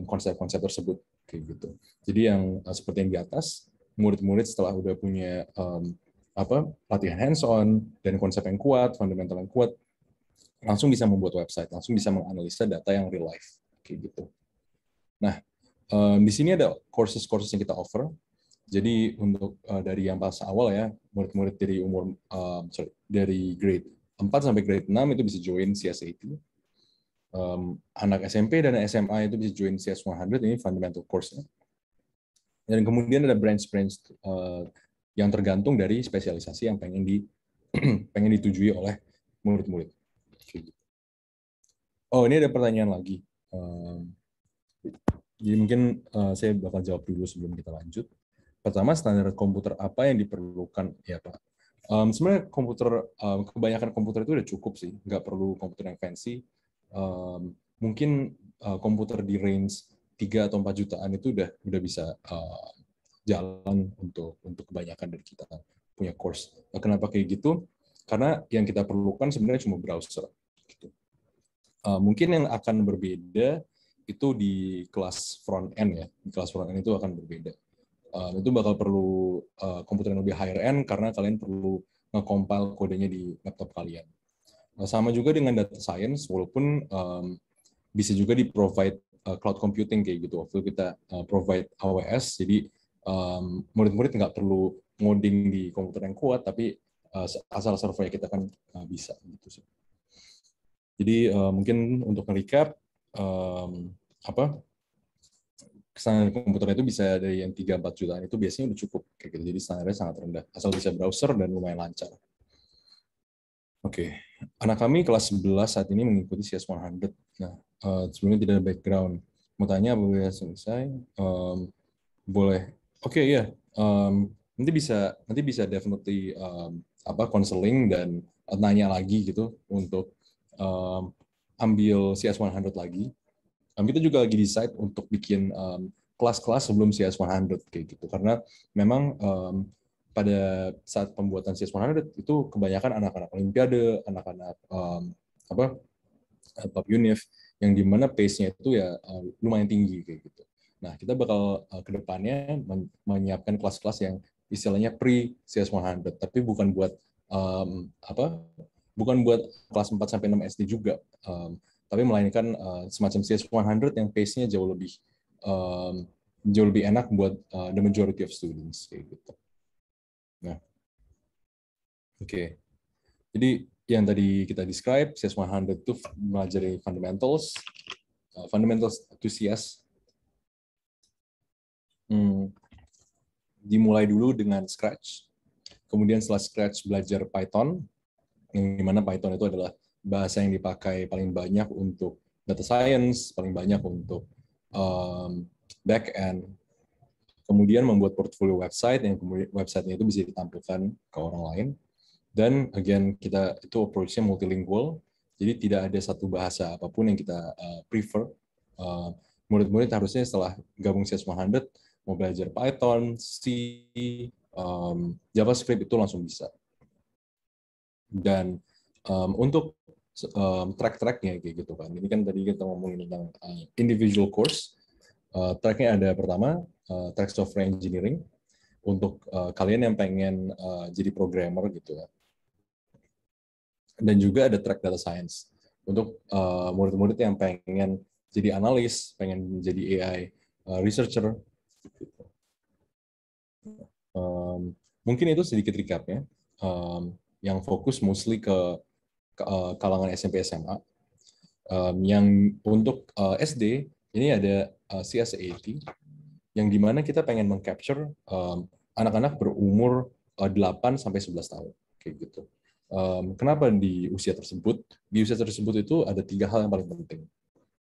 konsep-konsep tersebut kayak gitu. Jadi yang seperti yang di atas, murid-murid setelah udah punya latihan hands-on dan konsep yang kuat, fundamental yang kuat, langsung bisa membuat website, langsung bisa menganalisa data yang real life kayak gitu. Nah, di sini ada courses-courses yang kita offer. Jadi untuk dari yang pas awal ya, murid-murid dari dari grade 4 sampai grade 6 itu bisa join CS80. Anak SMP dan SMA itu bisa join CS100, ini fundamental course-nya. Dan kemudian ada branch-branch yang tergantung dari spesialisasi yang pengen ditujui oleh murid-murid. Oh, ini ada pertanyaan lagi. Jadi mungkin saya bakal jawab dulu sebelum kita lanjut. Pertama, standar komputer apa yang diperlukan? Ya, Pak. Sebenarnya kebanyakan komputer itu udah cukup sih, nggak perlu komputer yang fancy. Mungkin komputer di range 3 atau 4 jutaan itu udah bisa jalan untuk kebanyakan dari kita punya course. Kenapa kayak gitu? Karena yang kita perlukan sebenarnya cuma browser. Gitu. Mungkin yang akan berbeda itu di kelas front end ya. Di kelas front end itu akan berbeda. Itu bakal perlu komputer yang lebih higher end karena kalian perlu nge-compile kodenya di laptop kalian. Sama juga dengan data science, walaupun bisa juga di-provide cloud computing kayak gitu. Waktu kita provide AWS, jadi murid-murid nggak perlu ngoding di komputer yang kuat, tapi asal servernya kita kan bisa gitu sih. Jadi mungkin untuk nge-recap, apa standar komputer itu bisa dari yang 3-4 jutaan itu biasanya udah cukup kayak gitu. Jadi standarnya sangat rendah, asal bisa browser dan lumayan lancar. Oke, anak kami kelas 11 saat ini mengikuti CS100. Nah, sebelumnya tidak ada background. Mau tanya apabila selesai, boleh. Oke, ya. Nanti bisa definitely counseling dan nanya lagi gitu untuk ambil CS100 lagi. Kita juga lagi decide untuk bikin kelas-kelas sebelum CS100 kayak gitu, karena memang pada saat pembuatan CS100 itu kebanyakan anak-anak Olimpiade, anak-anak apa top univ, yang dimana pace-nya itu ya lumayan tinggi kayak gitu. Nah, kita bakal ke depannya menyiapkan kelas-kelas yang istilahnya pre CS100, tapi bukan buat bukan buat kelas 4 sampai 6 SD juga, tapi melainkan semacam CS100 yang pace-nya jauh lebih enak buat the majority of students kayak gitu. Nah, oke. Jadi yang tadi kita describe, CS100 itu mempelajari fundamentals to CS. Dimulai dulu dengan Scratch. Kemudian setelah Scratch belajar Python, yang dimana Python itu adalah bahasa yang dipakai paling banyak untuk data science, paling banyak untuk back-end. Kemudian membuat portfolio website, yang kemudian website-nya itu bisa ditampilkan ke orang lain. Dan again, kita itu approach-nya multilingual, jadi tidak ada satu bahasa apapun yang kita prefer. Murid-murid harusnya setelah gabung CS100, mau belajar Python, C, JavaScript itu langsung bisa. Dan untuk track-tracknya kayak gitu kan. Ini kan tadi kita ngomongin tentang individual course. Tracknya ada pertama, track software engineering untuk kalian yang pengen jadi programmer gitu ya. Dan juga ada track data science untuk murid-murid yang pengen jadi analis, pengen jadi AI researcher. Mungkin itu sedikit recapnya. Yang fokus mostly ke kalangan SMP SMA. Yang untuk SD ini ada CS80, yang dimana kita pengen mengcapture anak-anak berumur 8 sampai 11 tahun kayak gitu. Kenapa di usia tersebut? Di usia tersebut itu ada 3 hal yang paling penting.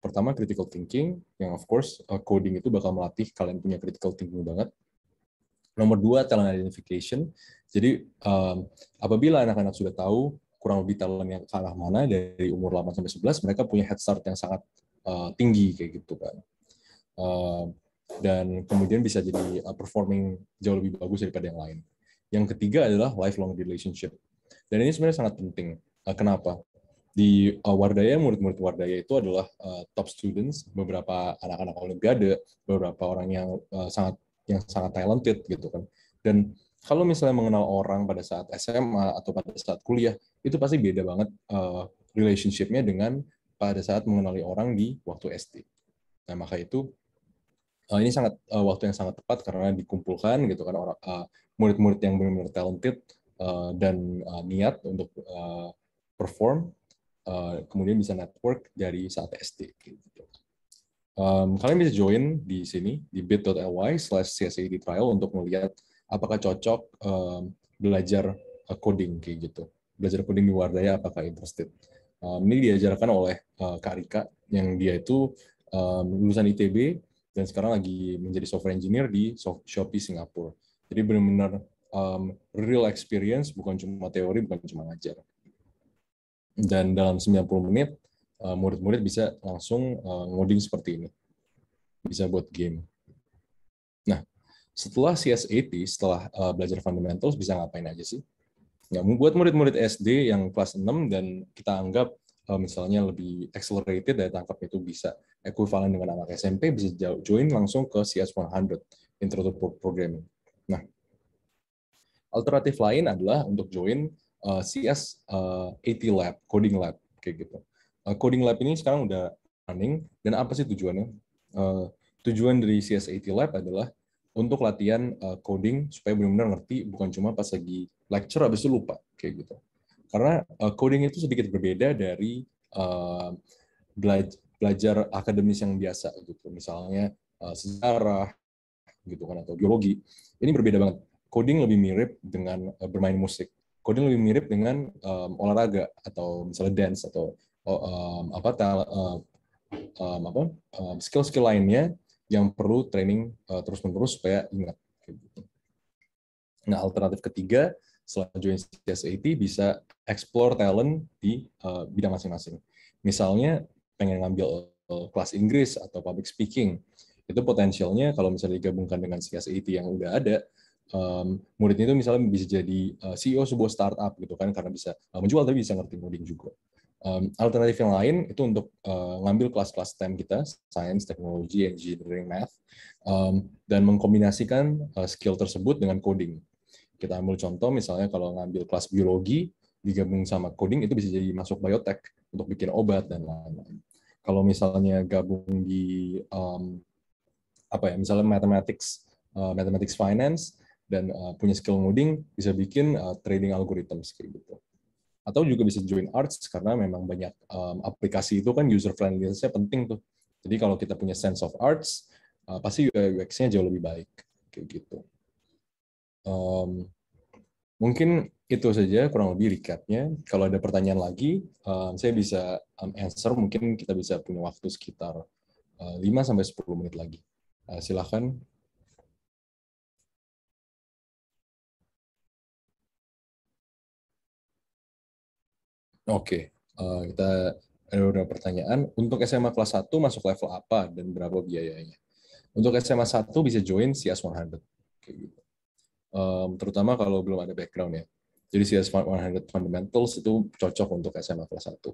Pertama, critical thinking, yang of course coding itu bakal melatih kalian punya critical thinking banget. Nomor 2, talent identification. Jadi apabila anak-anak sudah tahu kurang lebih talent yang ke arah mana dari umur 8 sampai 11, mereka punya head start yang sangat tinggi kayak gitu kan. Dan kemudian bisa jadi performing jauh lebih bagus daripada yang lain. Yang ketiga adalah lifelong relationship. Dan ini sebenarnya sangat penting. Kenapa? Di Wardaya, murid-murid Wardaya itu adalah top students, beberapa anak-anak Olimpiade, beberapa orang yang sangat talented gitu kan. Dan kalau misalnya mengenal orang pada saat SMA atau pada saat kuliah, itu pasti beda banget relationship-nya dengan pada saat mengenali orang di waktu SD. Nah, maka itu ini sangat waktu yang sangat tepat karena dikumpulkan gitu kan orang murid-murid yang benar-benar talented dan niat untuk perform, kemudian bisa network dari saat SD. Gitu. Kalian bisa join di sini di bit.ly/CSAD trial untuk melihat apakah cocok belajar coding kayak gitu. Belajar coding di Wardaya apakah interested. Ini diajarkan oleh Kak Rika yang dia itu lulusan ITB dan sekarang lagi menjadi software engineer di Shopee Singapura. Jadi benar-benar real experience, bukan cuma teori, bukan cuma ngajar. Dan dalam 90 menit, murid-murid bisa langsung ngoding seperti ini. Bisa buat game. Nah, setelah CS80, setelah belajar fundamentals, bisa ngapain aja sih? Ya, buat murid-murid SD yang kelas 6 dan kita anggap misalnya lebih accelerated, daya tangkap itu bisa ekuivalen dengan anak SMP, bisa join langsung ke CS100, Intro to Programming. Nah, alternatif lain adalah untuk join CS80 Lab, Coding Lab, kayak gitu. Coding Lab ini sekarang udah running, dan apa sih tujuannya? Tujuan dari CS80 Lab adalah untuk latihan coding supaya benar-benar ngerti, bukan cuma pas lagi lecture habis itu lupa, kayak gitu. Karena coding itu sedikit berbeda dari belajar akademis yang biasa, gitu. Misalnya sejarah, gitu kan, atau biologi. Ini berbeda banget. Coding lebih mirip dengan bermain musik. Coding lebih mirip dengan olahraga atau misalnya dance atau skill-skill lainnya yang perlu training terus-menerus supaya ingat. Nah, alternatif ketiga setelah join CS80 bisa explore talent di bidang masing-masing. Misalnya pengen ngambil kelas Inggris atau public speaking. Itu potensialnya kalau misalnya digabungkan dengan CSAT yang udah ada, muridnya itu misalnya bisa jadi CEO sebuah startup gitu kan, karena bisa menjual tapi bisa ngerti coding juga. Alternatif yang lain itu untuk ngambil kelas-kelas STEM kita, science, technology, engineering, math, dan mengkombinasikan skill tersebut dengan coding. Kita ambil contoh misalnya kalau ngambil kelas biologi digabung sama coding itu bisa jadi masuk biotech untuk bikin obat dan lain-lain. Kalau misalnya gabung di apa ya, misalnya mathematics finance dan punya skill coding bisa bikin trading algorithms kayak gitu. Atau juga bisa join arts karena memang banyak aplikasi itu kan user friendliness-nya penting tuh. Jadi kalau kita punya sense of arts pasti UX-nya jauh lebih baik kayak gitu. Mungkin itu saja kurang lebih recap-nya. Kalau ada pertanyaan lagi, saya bisa answer. Mungkin kita bisa punya waktu sekitar 5-10 menit lagi. Silakan. Oke, kita ada beberapa pertanyaan. Untuk SMA kelas 1 masuk level apa dan berapa biayanya? Untuk SMA 1 bisa join CS100. Kayak gitu. Terutama kalau belum ada background ya. Jadi CS100 Fundamentals itu cocok untuk SMA kelas 1.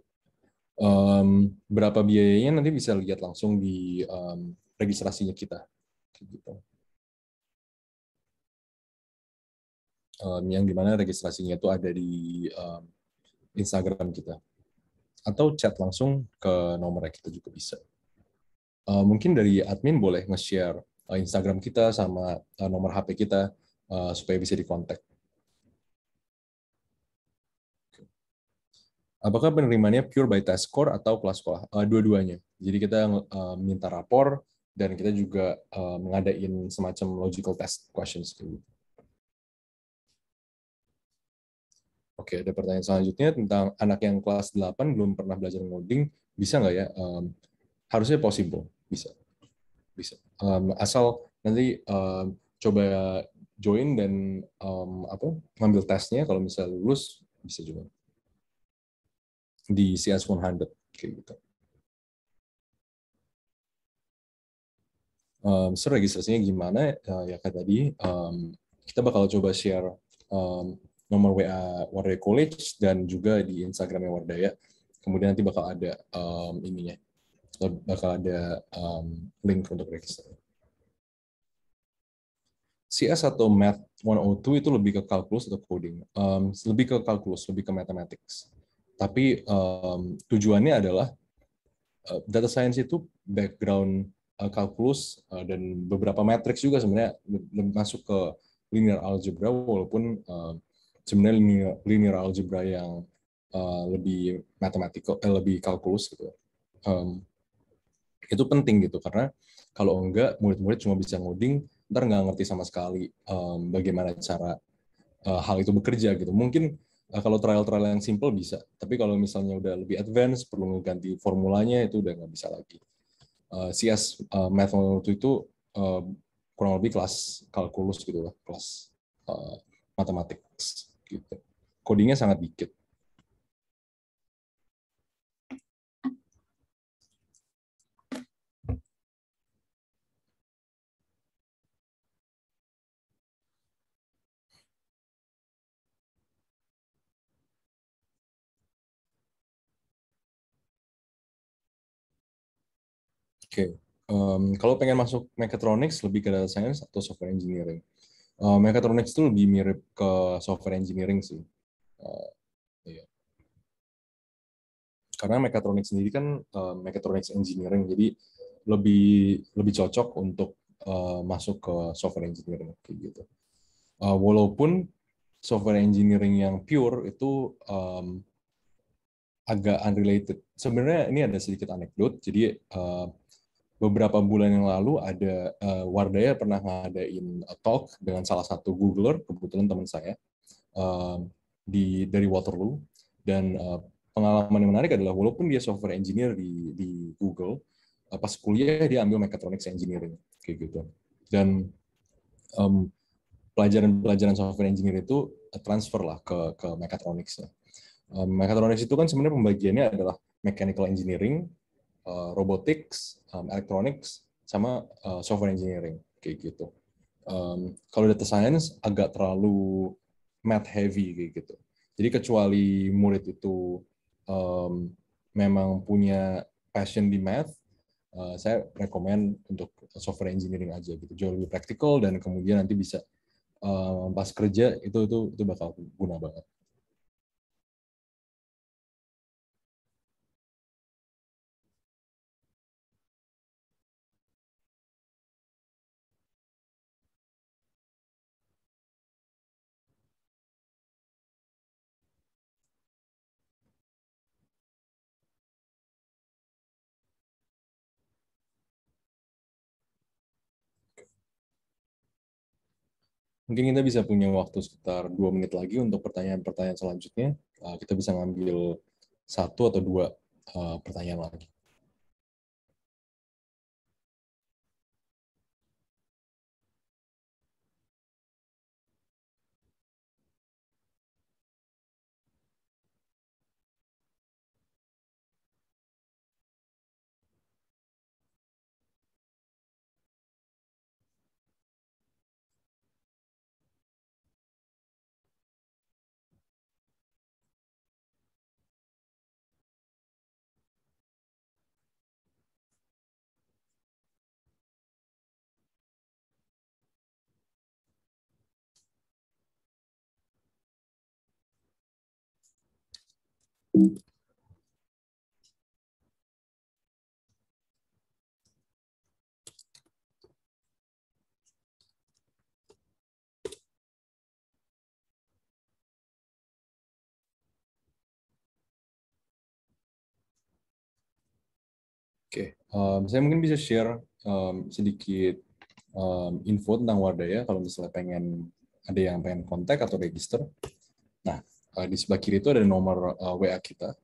Berapa biayanya nanti bisa lihat langsung di registrasinya kita. Gitu. Yang dimana registrasinya itu ada di Instagram kita. Atau chat langsung ke nomor kita juga bisa. Mungkin dari admin boleh nge-share Instagram kita sama nomor HP kita supaya bisa dikontak. Apakah penerimaannya pure by test score atau kelas sekolah? Dua-duanya. Jadi kita minta rapor dan kita juga mengadain semacam logical test questions. Oke, ada pertanyaan selanjutnya tentang anak yang kelas 8 belum pernah belajar ngoding, bisa nggak ya? Harusnya possible, bisa. Bisa. Asal nanti coba join dan ngambil tesnya, kalau misalnya lulus, bisa juga. Di CS100, kayak gitu. Registrasinya gimana? Ya kayak tadi, kita bakal coba share nomor WA Wardaya College dan juga di Instagramnya Wardaya. Kemudian nanti bakal ada ininya, bakal ada link untuk register. CS atau Math 102 itu lebih ke kalkulus atau coding? Lebih ke kalkulus, lebih ke mathematics. Tapi tujuannya adalah data science itu background kalkulus dan beberapa matrix juga sebenarnya masuk ke linear algebra, walaupun sebenarnya linear algebra yang lebih matematikal, lebih kalkulus gitu. Itu penting gitu, karena kalau enggak murid-murid cuma bisa ngoding, ntar nggak ngerti sama sekali bagaimana cara hal itu bekerja gitu. Mungkin kalau trial-trial yang simple bisa, tapi kalau misalnya udah lebih advance, perlu ngeganti formulanya, itu udah nggak bisa lagi. CS Math 102 itu kurang lebih kelas kalkulus gitu lah, kelas matematik gitu. Codingnya sangat dikit. Oke, kalau pengen masuk mechatronics lebih ke data science atau software engineering? Mechatronics itu lebih mirip ke software engineering sih. Iya. Karena mechatronics sendiri kan mechatronics engineering, jadi lebih cocok untuk masuk ke software engineering kayak gitu. Walaupun software engineering yang pure itu agak unrelated. Sebenarnya ini ada sedikit anekdot. Jadi beberapa bulan yang lalu ada Wardaya pernah ngadain talk dengan salah satu Googler, kebetulan teman saya dari Waterloo, dan pengalaman yang menarik adalah walaupun dia software engineer di Google, pas kuliah dia ambil mechatronics engineering kayak gitu. Dan pelajaran software engineer itu transfer lah ke mechatronics. Mechatronics itu kan sebenarnya pembagiannya adalah mechanical engineering, robotics, electronics, sama software engineering kayak gitu. Kalau data science agak terlalu math heavy kayak gitu. Jadi kecuali murid itu memang punya passion di math, saya rekomen untuk software engineering aja gitu. Jauh lebih praktikal dan kemudian nanti bisa pas kerja itu bakal guna banget. Mungkin kita bisa punya waktu sekitar 2 menit lagi untuk pertanyaan-pertanyaan selanjutnya. Kita bisa ngambil satu atau dua pertanyaan lagi. Oke, saya mungkin bisa share sedikit info tentang Wardaya kalau misalnya ada yang pengen kontak atau register. Nah, di sebelah kiri itu ada nomor WA kita,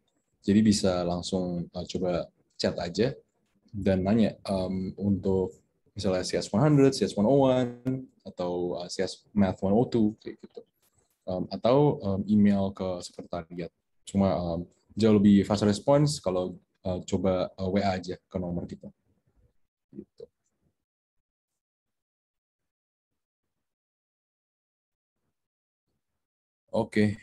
jadi bisa langsung coba chat aja dan nanya untuk misalnya CS100, CS101, atau CS Math 102 kayak gitu, atau email ke sekretariat. Cuma jauh lebih fast response kalau coba WA aja ke nomor kita. Gitu. Oke,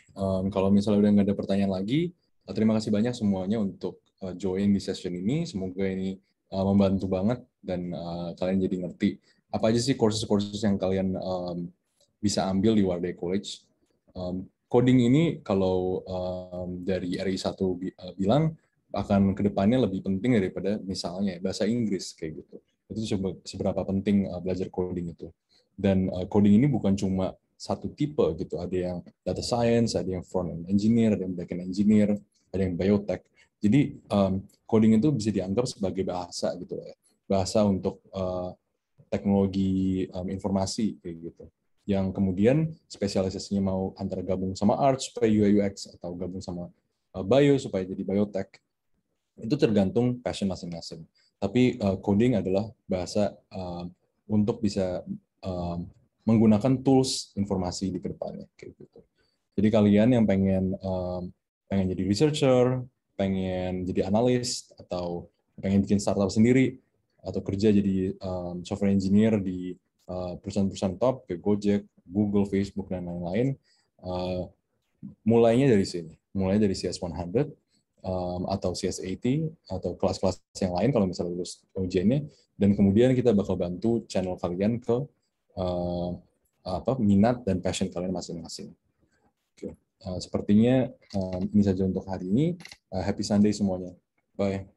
kalau misalnya udah nggak ada pertanyaan lagi, terima kasih banyak semuanya untuk join di session ini. Semoga ini membantu banget dan kalian jadi ngerti apa aja sih courses-courses yang kalian bisa ambil di Warday College. Coding ini kalau dari RI1 bilang akan kedepannya lebih penting daripada misalnya bahasa Inggris kayak gitu. Itu seberapa penting belajar coding itu. Dan coding ini bukan cuma satu tipe gitu. Ada yang data science, ada yang front end engineer, ada yang back end engineer, ada yang biotech. Jadi coding itu bisa dianggap sebagai bahasa gitu ya. Bahasa untuk teknologi informasi kayak gitu. Yang kemudian spesialisasinya mau antara gabung sama art supaya UI UX atau gabung sama bio supaya jadi biotech. Itu tergantung passion masing-masing. Tapi coding adalah bahasa untuk bisa menggunakan tools informasi di kedepannya kayak gitu. Jadi kalian yang pengen jadi researcher, pengen jadi analis atau pengen bikin startup sendiri atau kerja jadi software engineer di perusahaan-perusahaan top kayak Gojek, Google, Facebook dan lain-lain, mulainya dari sini. Mulai dari CS100 atau CS80 atau kelas-kelas yang lain kalau misalnya lulus ujiannya, dan kemudian kita bakal bantu channel kalian ke minat dan passion kalian masing-masing. Sepertinya ini saja untuk hari ini. Happy Sunday semuanya. Bye.